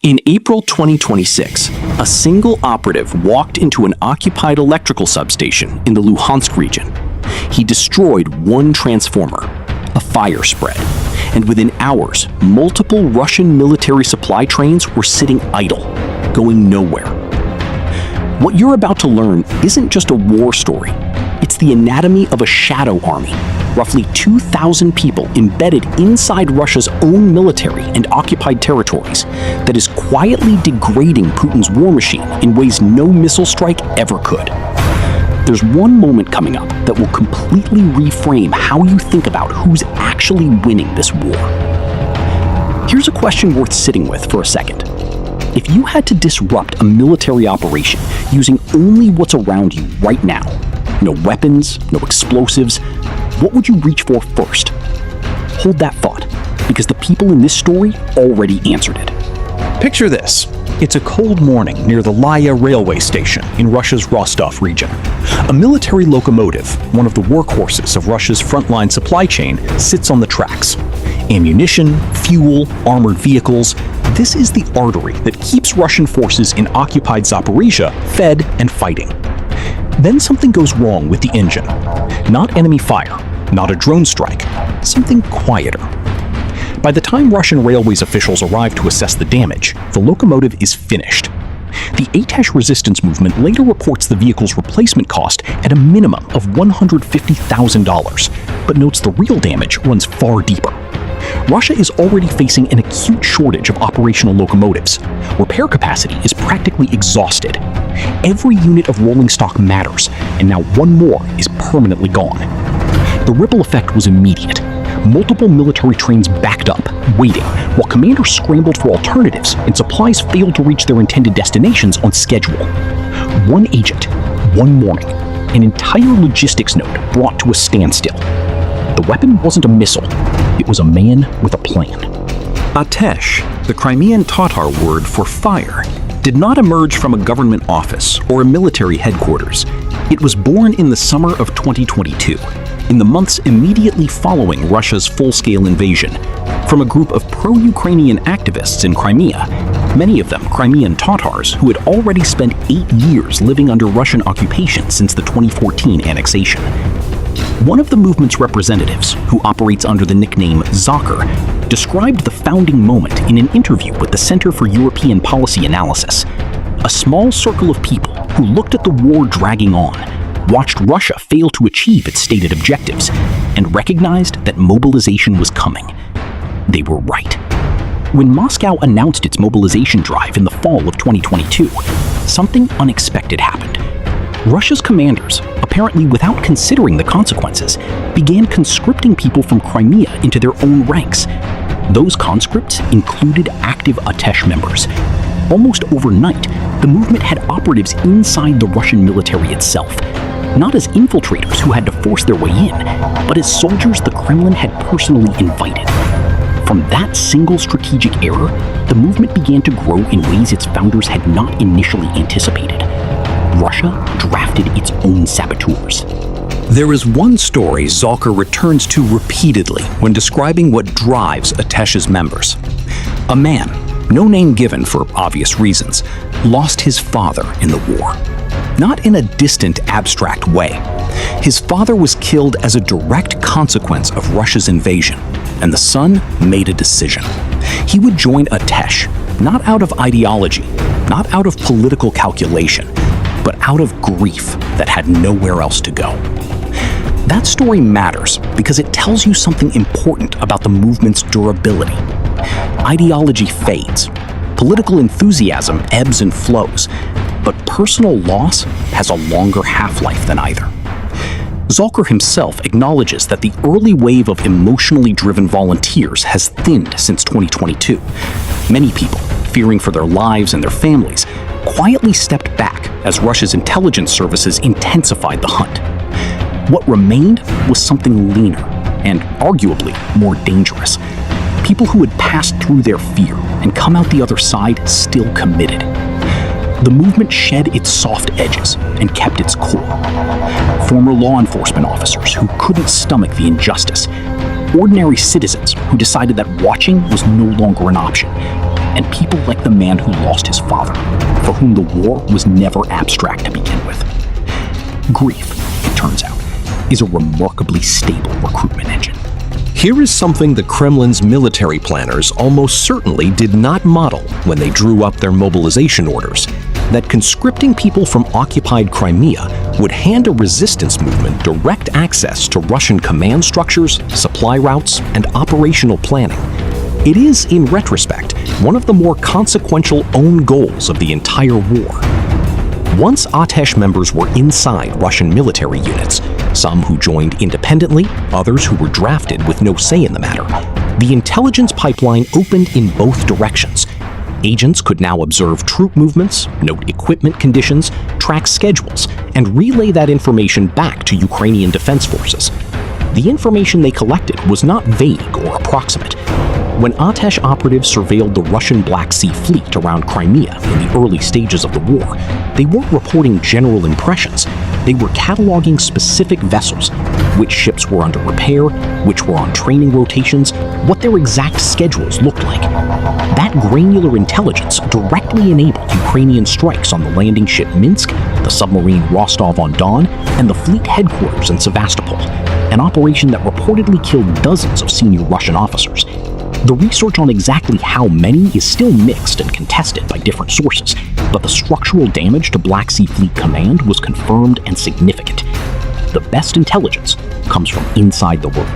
In April 2026, a single operative walked into an occupied electrical substation in the Luhansk region. He destroyed one transformer. A fire spread, and within hours, multiple Russian military supply trains were sitting idle, going nowhere. What you're about to learn isn't just a war story. It's the anatomy of a shadow army, roughly 2,000 people embedded inside Russia's own military and occupied territories, that is quietly degrading Putin's war machine in ways no missile strike ever could. There's one moment coming up that will completely reframe how you think about who's actually winning this war. Here's a question worth sitting with for a second. If you had to disrupt a military operation using only what's around you right now, no weapons, no explosives, what would you reach for first? Hold that thought, because the people in this story already answered it. Picture this. It's a cold morning near the Laya railway station in Russia's Rostov region. A military locomotive, one of the workhorses of Russia's frontline supply chain, sits on the tracks. Ammunition, fuel, armored vehicles, this is the artery that keeps Russian forces in occupied Zaporizhia fed and fighting. Then something goes wrong with the engine. Not enemy fire, not a drone strike, something quieter. By the time Russian Railways officials arrive to assess the damage, the locomotive is finished. The ATESH resistance movement later reports the vehicle's replacement cost at a minimum of $150,000, but notes the real damage runs far deeper. Russia is already facing an acute shortage of operational locomotives. Repair capacity is practically exhausted. Every unit of rolling stock matters, and now one more is permanently gone. The ripple effect was immediate. Multiple military trains backed up, waiting, while commanders scrambled for alternatives and supplies failed to reach their intended destinations on schedule. One agent, one morning, an entire logistics node brought to a standstill. The weapon wasn't a missile, it was a man with a plan. ATESH, the Crimean Tatar word for fire, did not emerge from a government office or a military headquarters. It was born in the summer of 2022, in the months immediately following Russia's full-scale invasion, from a group of pro-Ukrainian activists in Crimea, many of them Crimean Tatars who had already spent 8 years living under Russian occupation since the 2014 annexation. One of the movement's representatives, who operates under the nickname Zakir, described the founding moment in an interview with the Center for European Policy Analysis. A small circle of people who looked at the war dragging on, watched Russia fail to achieve its stated objectives, and recognized that mobilization was coming. They were right. When Moscow announced its mobilization drive in the fall of 2022, something unexpected happened. Russia's commanders, apparently without considering the consequences, began conscripting people from Crimea into their own ranks. Those conscripts included active ATESH members. Almost overnight, the movement had operatives inside the Russian military itself, not as infiltrators who had to force their way in, but as soldiers the Kremlin had personally invited. From that single strategic error, the movement began to grow in ways its founders had not initially anticipated. Russia drafted its own saboteurs. There is one story Zakir returns to repeatedly when describing what drives ATESH's members. A man, no name given for obvious reasons, lost his father in the war. Not in a distant, abstract way. His father was killed as a direct consequence of Russia's invasion, and the son made a decision. He would join ATESH, not out of ideology, not out of political calculation, but out of grief that had nowhere else to go. That story matters because it tells you something important about the movement's durability. Ideology fades, political enthusiasm ebbs and flows, but personal loss has a longer half-life than either. Zakir himself acknowledges that the early wave of emotionally driven volunteers has thinned since 2022. Many people, fearing for their lives and their families, quietly stepped back as Russia's intelligence services intensified the hunt. What remained was something leaner and arguably more dangerous. People who had passed through their fear and come out the other side still committed. The movement shed its soft edges and kept its core. Former law enforcement officers who couldn't stomach the injustice. Ordinary citizens who decided that watching was no longer an option. and people like the man who lost his father, for whom the war was never abstract to begin with. Grief, it turns out, is a remarkably stable recruitment engine. Here is something the Kremlin's military planners almost certainly did not model when they drew up their mobilization orders: that conscripting people from occupied Crimea would hand a resistance movement direct access to Russian command structures, supply routes, and operational planning. It is, in retrospect, one of the more consequential own goals of the entire war. Once ATESH members were inside Russian military units, some who joined independently, others who were drafted with no say in the matter, the intelligence pipeline opened in both directions. Agents could now observe troop movements, note equipment conditions, track schedules, and relay that information back to Ukrainian defense forces. The information they collected was not vague or approximate. When ATESH operatives surveilled the Russian Black Sea Fleet around Crimea in the early stages of the war, they weren't reporting general impressions. They were cataloging specific vessels, which ships were under repair, which were on training rotations, what their exact schedules looked like. That granular intelligence directly enabled Ukrainian strikes on the landing ship Minsk, the submarine Rostov-on-Don, and the fleet headquarters in Sevastopol, an operation that reportedly killed dozens of senior Russian officers. The research on exactly how many is still mixed and contested by different sources, but the structural damage to Black Sea Fleet Command was confirmed and significant. The best intelligence comes from inside the room.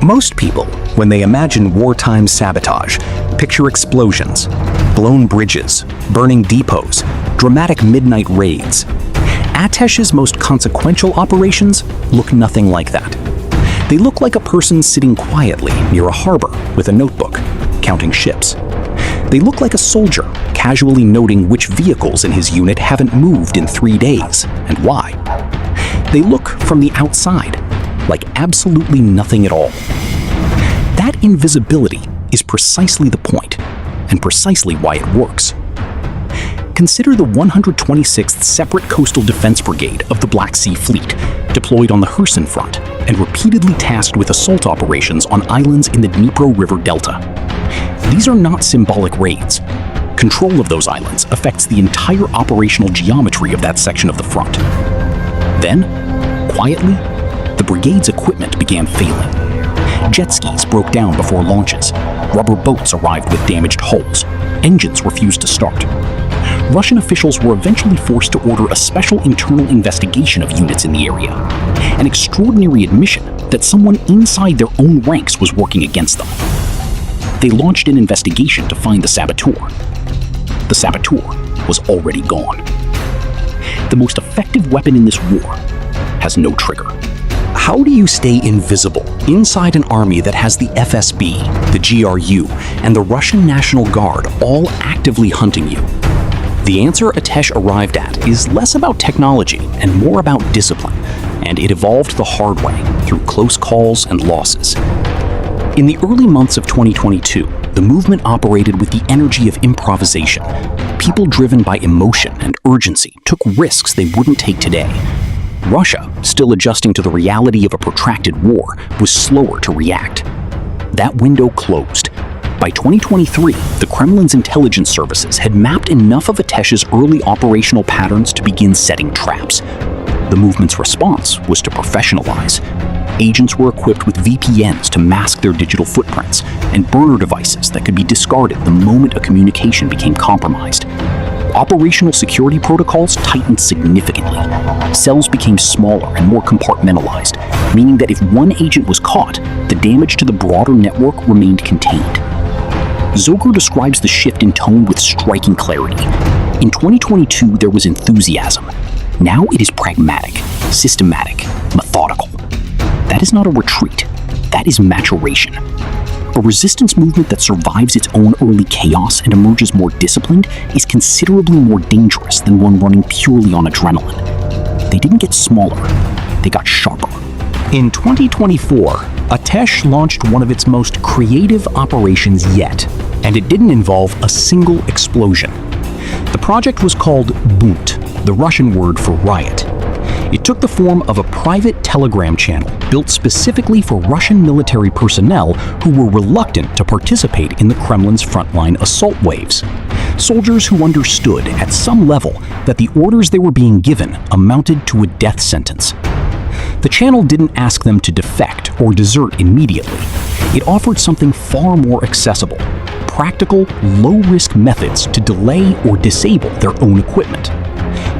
Most people, when they imagine wartime sabotage, picture explosions, blown bridges, burning depots, dramatic midnight raids. ATESH's most consequential operations look nothing like that. They look like a person sitting quietly near a harbor with a notebook, counting ships. They look like a soldier casually noting which vehicles in his unit haven't moved in 3 days and why. They look from the outside like absolutely nothing at all. That invisibility is precisely the point, and precisely why it works. Consider the 126th Separate Coastal Defense Brigade of the Black Sea Fleet, deployed on the Kherson front and repeatedly tasked with assault operations on islands in the Dnipro River Delta. These are not symbolic raids. Control of those islands affects the entire operational geometry of that section of the front. Then, quietly, the brigade's equipment began failing. Jet skis broke down before launches. Rubber boats arrived with damaged hulls. Engines refused to start. Russian officials were eventually forced to order a special internal investigation of units in the area, an extraordinary admission that someone inside their own ranks was working against them. They launched an investigation to find the saboteur. The saboteur was already gone. The most effective weapon in this war has no trigger. How do you stay invisible inside an army that has the FSB, the GRU, and the Russian National Guard all actively hunting you? The answer ATESH arrived at is less about technology and more about discipline, and it evolved the hard way through close calls and losses. In the early months of 2022, the movement operated with the energy of improvisation. People driven by emotion and urgency took risks they wouldn't take today. Russia, still adjusting to the reality of a protracted war, was slower to react. That window closed. By 2023, the Kremlin's intelligence services had mapped enough of ATESH's early operational patterns to begin setting traps. The movement's response was to professionalize. Agents were equipped with VPNs to mask their digital footprints and burner devices that could be discarded the moment a communication became compromised. Operational security protocols tightened significantly. Cells became smaller and more compartmentalized, meaning that if one agent was caught, the damage to the broader network remained contained. Zoger describes the shift in tone with striking clarity. In 2022, there was enthusiasm. Now it is pragmatic, systematic, methodical. That is not a retreat. That is maturation. A resistance movement that survives its own early chaos and emerges more disciplined is considerably more dangerous than one running purely on adrenaline. They didn't get smaller. They got sharper. In 2024, ATESH launched one of its most creative operations yet, and it didn't involve a single explosion. The project was called BUNT, the Russian word for riot. It took the form of a private telegram channel built specifically for Russian military personnel who were reluctant to participate in the Kremlin's frontline assault waves. Soldiers who understood at some level that the orders they were being given amounted to a death sentence. The channel didn't ask them to defect or desert immediately. It offered something far more accessible: practical, low-risk methods to delay or disable their own equipment.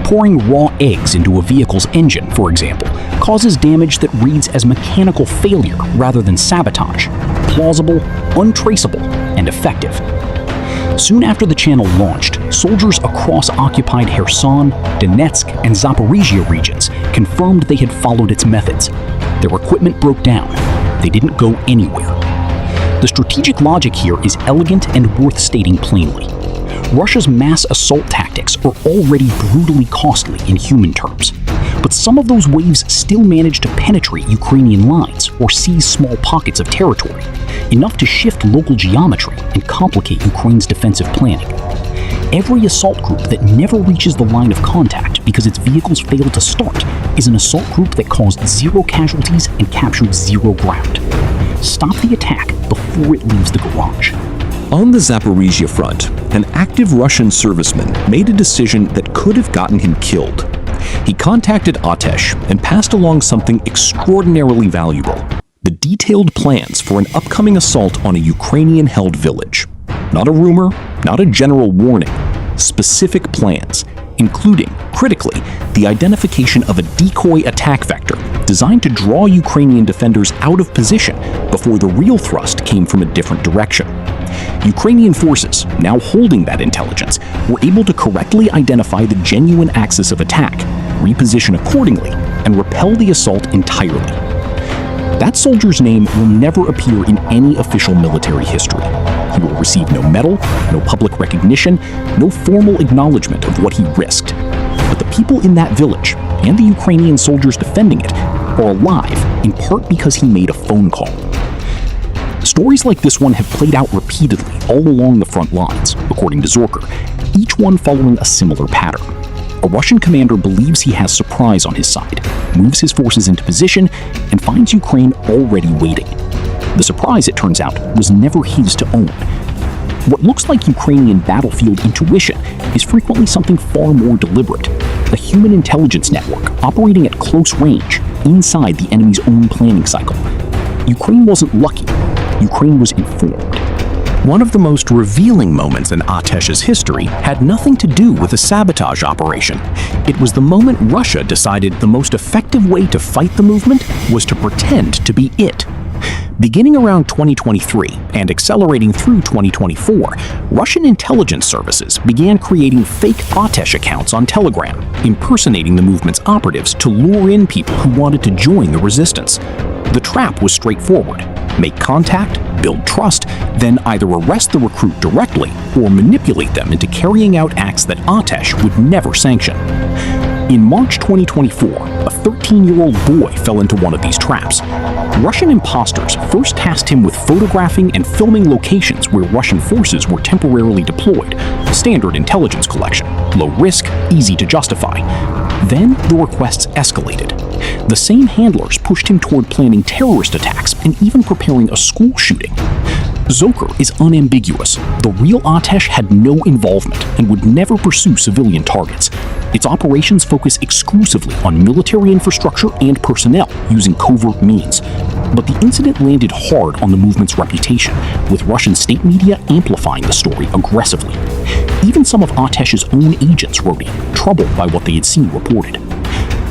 Pouring raw eggs into a vehicle's engine, for example, causes damage that reads as mechanical failure rather than sabotage. Plausible, untraceable, and effective. Soon after the channel launched, soldiers across occupied Kherson, Donetsk, and Zaporizhia regions confirmed they had followed its methods. Their equipment broke down. They didn't go anywhere. The strategic logic here is elegant and worth stating plainly. Russia's mass assault tactics are already brutally costly in human terms, but some of those waves still manage to penetrate Ukrainian lines or seize small pockets of territory, enough to shift local geometry and complicate Ukraine's defensive planning. Every assault group that never reaches the line of contact because its vehicles fail to start is an assault group that caused 0 casualties and captured 0 ground. Stop the attack before it leaves the garage. On the Zaporizhia front, an active Russian serviceman made a decision that could have gotten him killed. He contacted ATESH and passed along something extraordinarily valuable: the detailed plans for an upcoming assault on a Ukrainian-held village. Not a rumor, not a general warning. Specific plans, including, critically, the identification of a decoy attack vector designed to draw Ukrainian defenders out of position before the real thrust came from a different direction. Ukrainian forces, now holding that intelligence, were able to correctly identify the genuine axis of attack, reposition accordingly, and repel the assault entirely. That soldier's name will never appear in any official military history. He will receive no medal, no public recognition, no formal acknowledgement of what he risked. But the people in that village, and the Ukrainian soldiers defending it, are alive in part because he made a phone call. Stories like this one have played out repeatedly all along the front lines, according to Zorker, each one following a similar pattern. A Russian commander believes he has surprise on his side, moves his forces into position, and finds Ukraine already waiting. The surprise, it turns out, was never his to own. What looks like Ukrainian battlefield intuition is frequently something far more deliberate: a human intelligence network operating at close range, inside the enemy's own planning cycle. Ukraine wasn't lucky. Ukraine was informed. One of the most revealing moments in ATESH's history had nothing to do with a sabotage operation. It was the moment Russia decided the most effective way to fight the movement was to pretend to be it. Beginning around 2023 and accelerating through 2024, Russian intelligence services began creating fake ATESH accounts on Telegram, impersonating the movement's operatives to lure in people who wanted to join the resistance. The trap was straightforward: make contact, build trust, then either arrest the recruit directly or manipulate them into carrying out acts that ATESH would never sanction. In March 2024, a 13-year-old boy fell into one of these traps. Russian imposters first tasked him with photographing and filming locations where Russian forces were temporarily deployed. Standard intelligence collection, low risk, easy to justify. Then the requests escalated. The same handlers pushed him toward planning terrorist attacks and even preparing a school shooting. Zoker is unambiguous. The real ATESH had no involvement and would never pursue civilian targets. Its operations focus exclusively on military infrastructure and personnel using covert means. But the incident landed hard on the movement's reputation, with Russian state media amplifying the story aggressively. Even some of ATESH's own agents wrote in, troubled by what they had seen reported.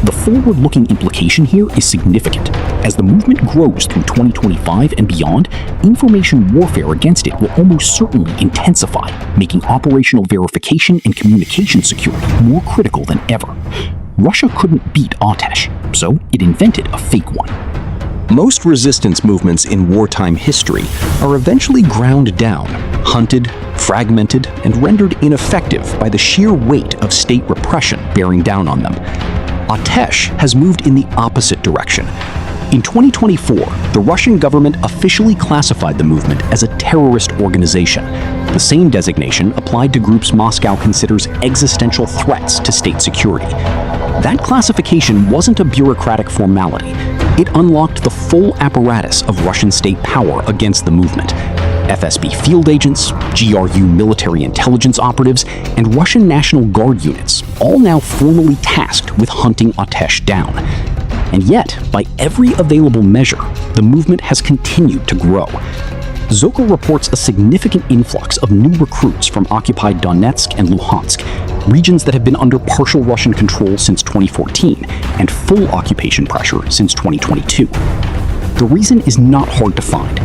The forward-looking implication here is significant. As the movement grows through 2025 and beyond, information warfare against it will almost certainly intensify, making operational verification and communication security more critical than ever. Russia couldn't beat ATESH, so it invented a fake one. Most resistance movements in wartime history are eventually ground down, hunted, fragmented, and rendered ineffective by the sheer weight of state repression bearing down on them. ATESH has moved in the opposite direction. In 2024, the Russian government officially classified the movement as a terrorist organization. The same designation applied to groups Moscow considers existential threats to state security. That classification wasn't a bureaucratic formality. It unlocked the full apparatus of Russian state power against the movement. FSB field agents, GRU military intelligence operatives, and Russian National Guard units, all now formally tasked with hunting ATESH down. And yet, by every available measure, the movement has continued to grow. Zokor reports a significant influx of new recruits from occupied Donetsk and Luhansk, regions that have been under partial Russian control since 2014 and full occupation pressure since 2022. The reason is not hard to find.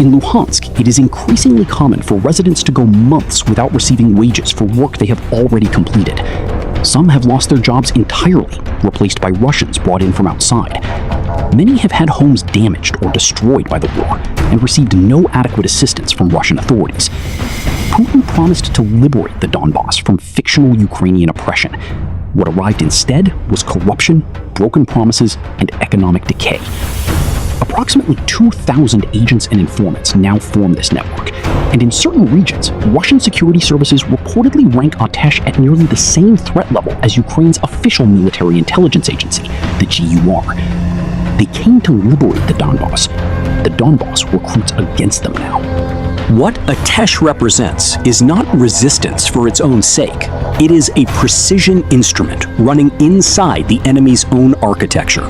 In Luhansk, it is increasingly common for residents to go months without receiving wages for work they have already completed. Some have lost their jobs entirely, replaced by Russians brought in from outside. Many have had homes damaged or destroyed by the war and received no adequate assistance from Russian authorities. Putin promised to liberate the Donbass from fictional Ukrainian oppression. What arrived instead was corruption, broken promises, and economic decay. Approximately 2,000 agents and informants now form this network, and in certain regions, Russian security services reportedly rank ATESH at nearly the same threat level as Ukraine's official military intelligence agency, the GRU. They came to liberate the Donbass. The Donbass recruits against them now. What ATESH represents is not resistance for its own sake. It is a precision instrument running inside the enemy's own architecture.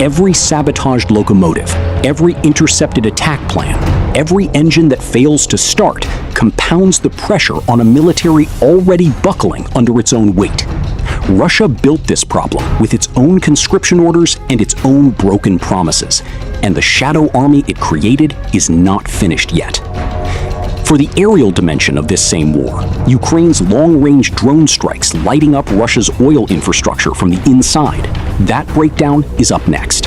Every sabotaged locomotive, every intercepted attack plan, every engine that fails to start compounds the pressure on a military already buckling under its own weight. Russia built this problem with its own conscription orders and its own broken promises, and the shadow army it created is not finished yet. For the aerial dimension of this same war, Ukraine's long-range drone strikes lighting up Russia's oil infrastructure from the inside, that breakdown is up next.